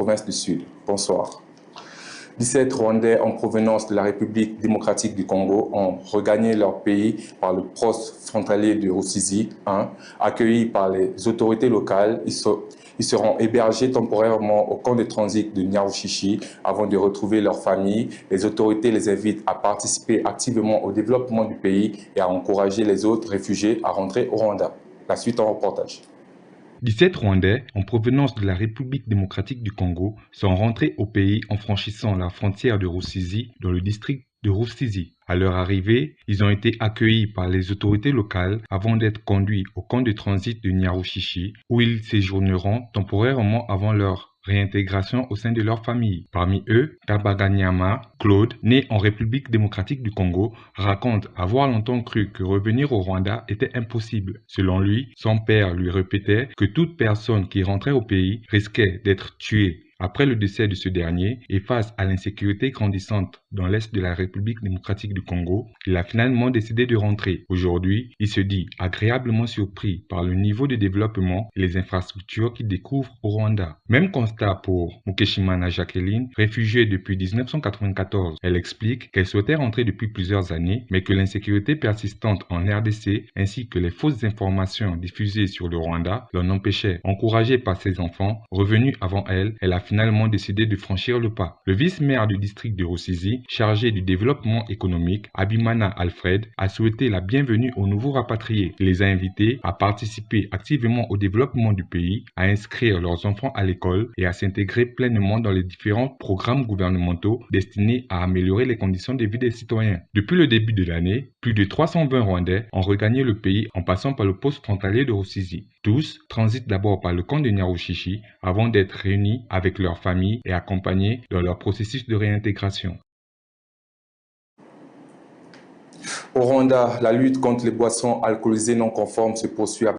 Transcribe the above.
province du Sud. Bonsoir. 17 Rwandais en provenance de la République démocratique du Congo ont regagné leur pays par le poste frontalier de Rusizi 1, accueillis par les autorités locales. Ils seront hébergés temporairement au camp de transit de Nyarushishi avant de retrouver leur famille. Les autorités les invitent à participer activement au développement du pays et à encourager les autres réfugiés à rentrer au Rwanda. La suite en reportage. 17 Rwandais en provenance de la République démocratique du Congo sont rentrés au pays en franchissant la frontière de Rusizi dans le district de Rusizi. À leur arrivée, ils ont été accueillis par les autorités locales avant d'être conduits au camp de transit de Nyarushishi où ils séjourneront temporairement avant leur réintégration au sein de leur famille. Parmi eux, Kabaganyama Claude, né en République démocratique du Congo, raconte avoir longtemps cru que revenir au Rwanda était impossible. Selon lui, son père lui répétait que toute personne qui rentrait au pays risquait d'être tuée. Après le décès de ce dernier et face à l'insécurité grandissante dans l'est de la République démocratique du Congo, il a finalement décidé de rentrer. Aujourd'hui, il se dit agréablement surpris par le niveau de développement et les infrastructures qu'il découvre au Rwanda. Même constat pour Mukeshimana Jacqueline, réfugiée depuis 1994. Elle explique qu'elle souhaitait rentrer depuis plusieurs années, mais que l'insécurité persistante en RDC ainsi que les fausses informations diffusées sur le Rwanda l'en empêchaient. Encouragée par ses enfants, revenus avant elle, elle a finalement décidé de franchir le pas. Le vice-maire du district de Rusizi, chargé du développement économique, Abimana Alfred, a souhaité la bienvenue aux nouveaux rapatriés. Il les a invités à participer activement au développement du pays, à inscrire leurs enfants à l'école et à s'intégrer pleinement dans les différents programmes gouvernementaux destinés à améliorer les conditions de vie des citoyens. Depuis le début de l'année, plus de 320 Rwandais ont regagné le pays en passant par le poste frontalier de Rusizi. Tous transitent d'abord par le camp de Nyarushishi avant d'être réunis avec leurs familles et accompagnés dans leur processus de réintégration. Au Rwanda, la lutte contre les boissons alcoolisées non conformes se poursuit.